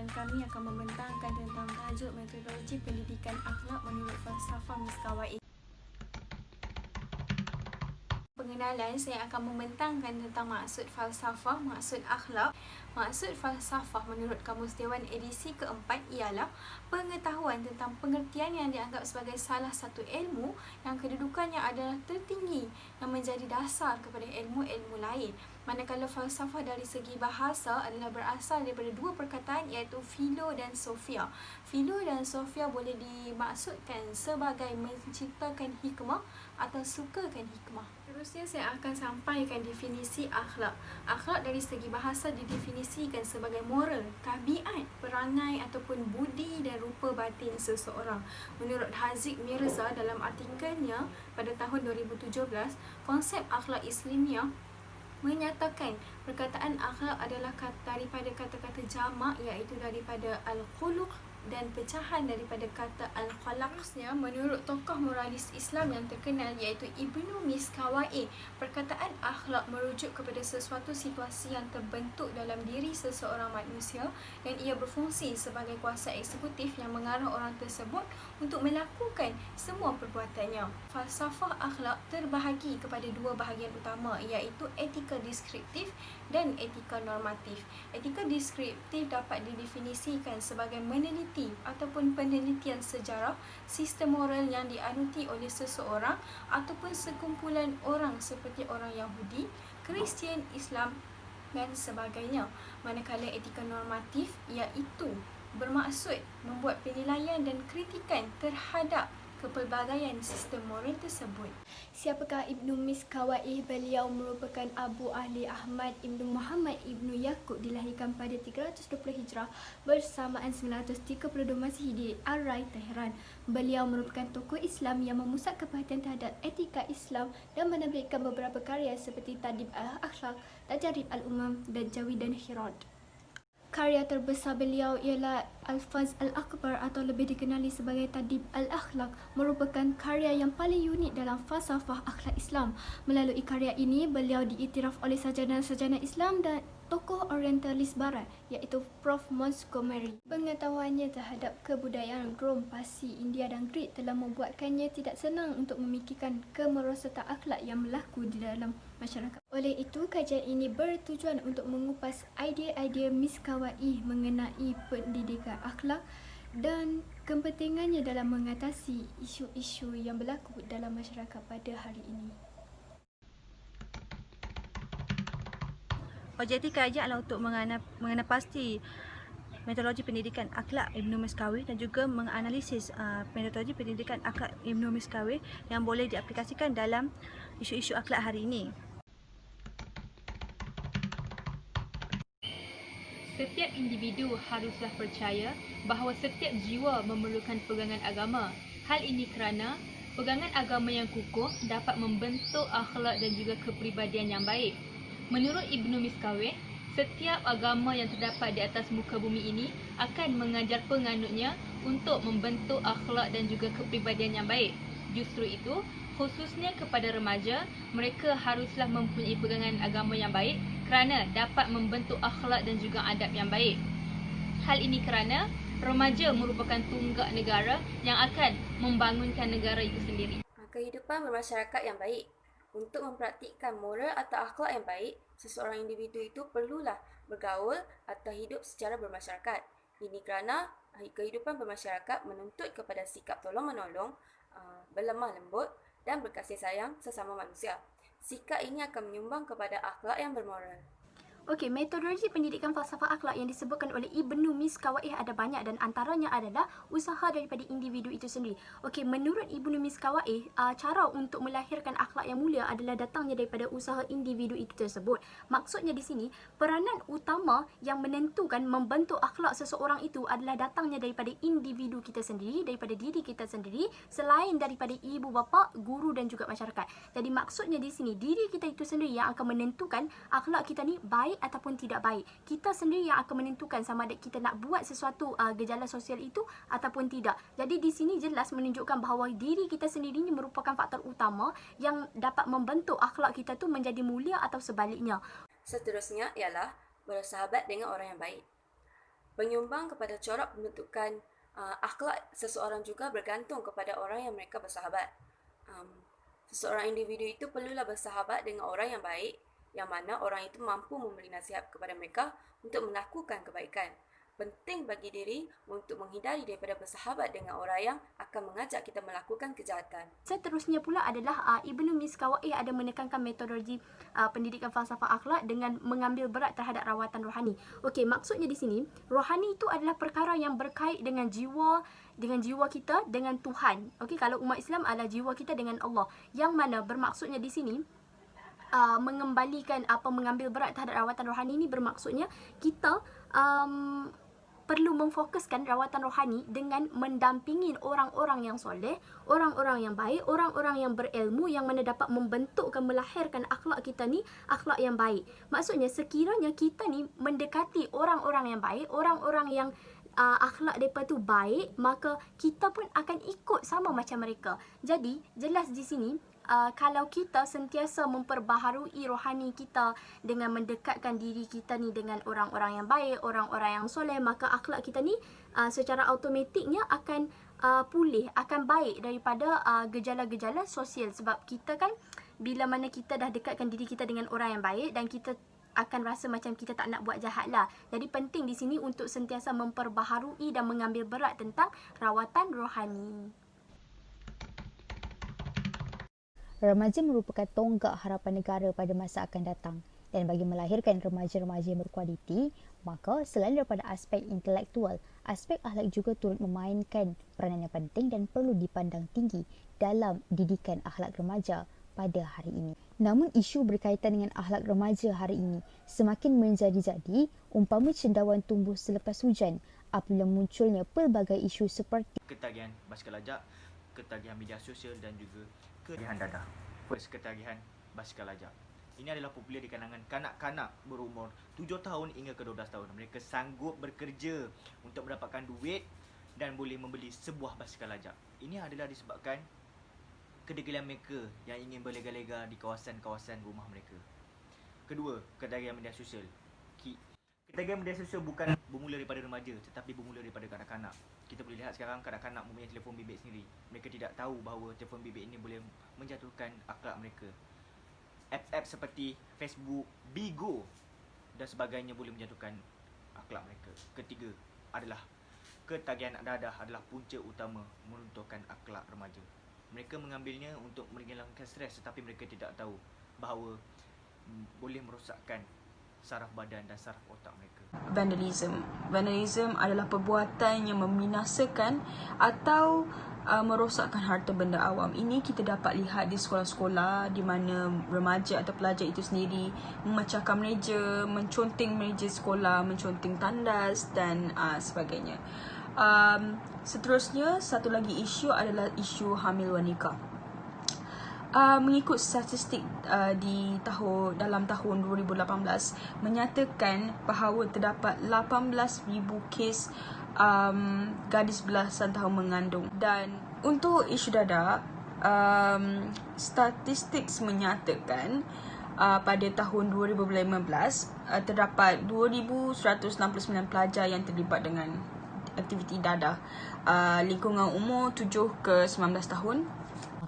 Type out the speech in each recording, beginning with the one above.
dan kami akan membentangkan tentang tajuk metodologi pendidikan akhlak menurut falsafah Miskawai. Pengenalan, saya akan membentangkan tentang maksud falsafah, maksud akhlak. Maksud falsafah menurut Kamus Dewan edisi keempat ialah pengetahuan tentang pengertian yang dianggap sebagai salah satu ilmu yang kedudukannya adalah tertinggi yang menjadi dasar kepada ilmu-ilmu lain. Manakala falsafah dari segi bahasa adalah berasal daripada dua perkataan iaitu philo dan sophia. Philo dan sophia boleh dimaksudkan sebagai menciptakan hikmah atau sukakan hikmah. Terusnya saya akan sampaikan definisi akhlak. Akhlak dari segi bahasa didefinisikan sebagai moral, tabiat, perangai ataupun budi dan rupa batin seseorang. Menurut Haziq Mirza dalam artikelnya pada tahun 2017, konsep akhlak Islamiah menyatakan perkataan akhlak adalah daripada kata-kata jamak iaitu daripada al-khuluq dan pecahan daripada kata al-khalaq. Menurut tokoh moralis Islam yang terkenal iaitu Ibnu Miskawai, perkataan akhlak merujuk kepada sesuatu situasi yang terbentuk dalam diri seseorang manusia dan ia berfungsi sebagai kuasa eksekutif yang mengarah orang tersebut untuk melakukan semua perbuatannya. Falsafah akhlak terbahagi kepada dua bahagian utama iaitu etika deskriptif dan etika normatif. Etika deskriptif dapat didefinisikan sebagai meneliti ataupun penelitian sejarah sistem moral yang dianuti oleh seseorang ataupun sekumpulan orang seperti orang Yahudi, Kristian, Islam dan sebagainya. Manakala etika normatif iaitu bermaksud membuat penilaian dan kritikan terhadap kepelbagaian sistem moral tersebut. Siapakah Ibnu Miskawai? Beliau merupakan Abu Ali Ahmad Ibnu Muhammad Ibnu Yaqub, dilahirkan pada 320 Hijrah bersamaan 932 Masihi di Ar-Rai, Tehran. Beliau merupakan tokoh Islam yang memusatkan perhatian terhadap etika Islam dan menerbitkan beberapa karya seperti Tadib al-Akhlaq, Tajarib al-Umam dan Jawidan Hirad. Karya terbesar beliau ialah Al-Faz Al-Akbar atau lebih dikenali sebagai Tadib Al-Akhlaq, merupakan karya yang paling unik dalam falsafah akhlak Islam. Melalui karya ini, beliau diiktiraf oleh sarjana-sarjana Islam dan tokoh orientalis barat iaitu Prof. Montgomery. Pengetahuannya terhadap kebudayaan Rom, Parsi, India dan Greek telah membuatkannya tidak senang untuk memikirkan kemerosotan akhlak yang berlaku di dalam masyarakat. Oleh itu, kajian ini bertujuan untuk mengupas idea-idea Miskawai mengenai pendidikan akhlak dan kepentingannya dalam mengatasi isu-isu yang berlaku dalam masyarakat pada hari ini. Objektif kajian adalah untuk mengenal pasti metodologi pendidikan akhlak Ibnu Miskawai dan juga menganalisis metodologi pendidikan akhlak Ibnu Miskawai yang boleh diaplikasikan dalam isu-isu akhlak hari ini. Setiap individu haruslah percaya bahawa setiap jiwa memerlukan pegangan agama. Hal ini kerana pegangan agama yang kukuh dapat membentuk akhlak dan juga kepribadian yang baik. Menurut Ibnu Miskawai, setiap agama yang terdapat di atas muka bumi ini akan mengajar penganutnya untuk membentuk akhlak dan juga kepribadian yang baik. Justru itu, khususnya kepada remaja, mereka haruslah mempunyai pegangan agama yang baik kerana dapat membentuk akhlak dan juga adab yang baik. Hal ini kerana remaja merupakan tunggak negara yang akan membangunkan negara itu sendiri. Kehidupan bermasyarakat yang baik. Untuk mempraktikkan moral atau akhlak yang baik, seseorang individu itu perlulah bergaul atau hidup secara bermasyarakat. Ini kerana kehidupan bermasyarakat menuntut kepada sikap tolong-menolong, berlemah lembut dan berkasih sayang sesama manusia. Sikap ini akan menyumbang kepada akhlak yang bermoral. Okey, metodologi pendidikan falsafah akhlak yang disebutkan oleh Ibnu Miskawai ada banyak dan antaranya adalah usaha daripada individu itu sendiri. Okey, menurut Ibnu Miskawai, cara untuk melahirkan akhlak yang mulia adalah datangnya daripada usaha individu itu tersebut. Maksudnya di sini, peranan utama yang menentukan membentuk akhlak seseorang itu adalah datangnya daripada individu kita sendiri, daripada diri kita sendiri, selain daripada ibu bapa, guru dan juga masyarakat. Jadi maksudnya di sini, diri kita itu sendiri yang akan menentukan akhlak kita ni baik ataupun tidak baik. Kita sendiri yang akan menentukan sama ada kita nak buat sesuatu gejala sosial itu ataupun tidak. Jadi di sini jelas menunjukkan bahawa diri kita sendiri ini merupakan faktor utama yang dapat membentuk akhlak kita tu menjadi mulia atau sebaliknya. Seterusnya ialah bersahabat dengan orang yang baik. Penyumbang kepada corak pembentukan akhlak seseorang juga bergantung kepada orang yang mereka bersahabat. Seseorang individu itu perlulah bersahabat dengan orang yang baik, yang mana orang itu mampu memberi nasihat kepada mereka untuk melakukan kebaikan. Penting bagi diri untuk menghindari daripada bersahabat dengan orang yang akan mengajak kita melakukan kejahatan. Seterusnya pula adalah Ibnu Miskawai ada menekankan metodologi pendidikan falsafah akhlak dengan mengambil berat terhadap rawatan rohani. Okey, maksudnya di sini, rohani itu adalah perkara yang berkait dengan jiwa kita dengan Tuhan. Okey, kalau umat Islam adalah jiwa kita dengan Allah. Yang mana bermaksudnya di sini mengambil berat terhadap rawatan rohani ini bermaksudnya kita perlu memfokuskan rawatan rohani dengan mendampingi orang-orang yang soleh, orang-orang yang baik, orang-orang yang berilmu yang mana dapat membentukkan, melahirkan akhlak kita ni, akhlak yang baik. Maksudnya sekiranya kita ni mendekati orang-orang yang baik, orang-orang yang akhlak mereka tu baik, maka kita pun akan ikut sama macam mereka. Jadi, jelas di sini, kalau kita sentiasa memperbaharui rohani kita dengan mendekatkan diri kita ni dengan orang-orang yang baik, orang-orang yang soleh, maka akhlak kita ni secara automatiknya akan pulih, akan baik daripada gejala-gejala sosial. Sebab kita kan, bila mana kita dah dekatkan diri kita dengan orang yang baik dan kita akan rasa macam kita tak nak buat jahat lah. Jadi penting di sini untuk sentiasa memperbaharui dan mengambil berat tentang rawatan rohani. Remaja merupakan tonggak harapan negara pada masa akan datang, dan bagi melahirkan remaja-remaja yang berkualiti, maka selain daripada aspek intelektual, aspek akhlak juga turut memainkan peranan yang penting dan perlu dipandang tinggi dalam didikan akhlak remaja pada hari ini. Namun isu berkaitan dengan akhlak remaja hari ini semakin menjadi-jadi umpama cendawan tumbuh selepas hujan apabila munculnya pelbagai isu seperti ketagihan basikal lajak, ketagihan media sosial dan juga ketagihan dadah. First, ketagihan basikal lajak. Ini adalah popular di kalangan kanak-kanak berumur 7 tahun hingga ke 12 tahun. Mereka sanggup bekerja untuk mendapatkan duit dan boleh membeli sebuah basikal lajak. Ini adalah disebabkan kedegilan mereka yang ingin berlega-lega di kawasan-kawasan rumah mereka. Kedua, ketagihan media sosial. Ketagihan media sosial bukan bermula daripada remaja tetapi bermula daripada kanak-kanak. Kita boleh lihat sekarang kanak-kanak mempunyai telefon bimbit sendiri. Mereka tidak tahu bahawa telefon bimbit ini boleh menjatuhkan akhlak mereka. App-app seperti Facebook, Bigo dan sebagainya boleh menjatuhkan akhlak mereka. Ketiga adalah ketagihan dadah adalah punca utama meruntuhkan akhlak remaja. Mereka mengambilnya untuk menghilangkan stres tetapi mereka tidak tahu bahawa boleh merosakkan saraf badan dan saraf otak mereka. Vandalism adalah perbuatan yang membinasakan atau merosakkan harta benda awam. Ini kita dapat lihat di sekolah-sekolah di mana remaja atau pelajar itu sendiri memecahkan meja, menconting meja sekolah, menconting tandas dan sebagainya. Seterusnya, satu lagi isu adalah isu hamil wanita. Mengikut statistik dalam tahun 2018 menyatakan bahawa terdapat 18,000 kes gadis belasan tahun mengandung. Dan untuk isu dadah, statistik menyatakan pada tahun 2015 terdapat 2,169 pelajar yang terlibat dengan aktiviti dadah lingkungan umur 7 ke 19 tahun.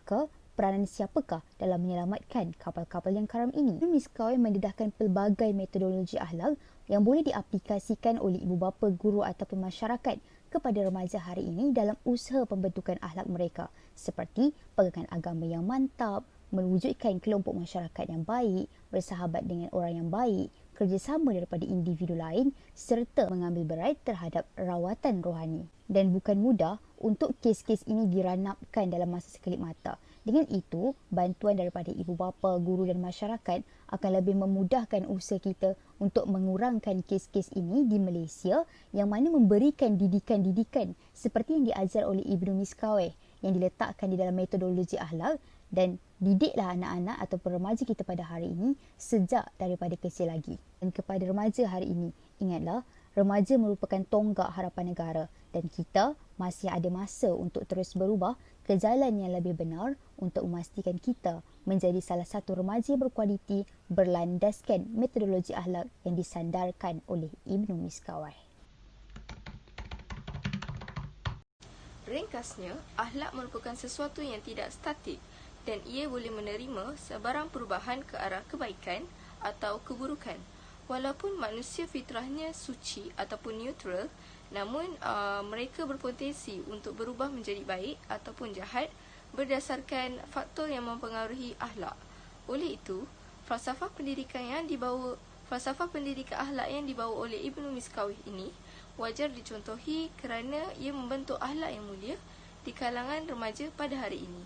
maka peranan siapakah dalam menyelamatkan kapal-kapal yang karam ini? Miskawai mendedahkan pelbagai metodologi akhlak yang boleh diaplikasikan oleh ibu bapa, guru ataupun masyarakat kepada remaja hari ini dalam usaha pembentukan akhlak mereka, seperti pegangan agama yang mantap, mewujudkan kelompok masyarakat yang baik, bersahabat dengan orang yang baik, kerjasama daripada individu lain serta mengambil berat terhadap rawatan rohani. Dan bukan mudah untuk kes-kes ini diranapkan dalam masa sekelip mata. Dengan itu, bantuan daripada ibu bapa, guru dan masyarakat akan lebih memudahkan usaha kita untuk mengurangkan kes-kes ini di Malaysia yang mana memberikan didikan-didikan seperti yang diajar oleh Ibnu Miskawai yang diletakkan di dalam metodologi akhlak dan didiklah anak-anak ataupun remaja kita pada hari ini sejak daripada kecil lagi. Dan kepada remaja hari ini, ingatlah remaja merupakan tonggak harapan negara dan kita masih ada masa untuk terus berubah ke jalan yang lebih benar untuk memastikan kita menjadi salah satu remaja berkualiti berlandaskan metodologi akhlak yang disandarkan oleh Ibnu Miskawai. Ringkasnya, akhlak merupakan sesuatu yang tidak statik dan ia boleh menerima sebarang perubahan ke arah kebaikan atau keburukan. Walaupun manusia fitrahnya suci ataupun neutral, namun mereka berpotensi untuk berubah menjadi baik ataupun jahat berdasarkan faktor yang mempengaruhi akhlak. Oleh itu, falsafah pendidikan akhlak yang dibawa oleh Ibnu Miskawih ini wajar dicontohi kerana ia membentuk akhlak yang mulia di kalangan remaja pada hari ini.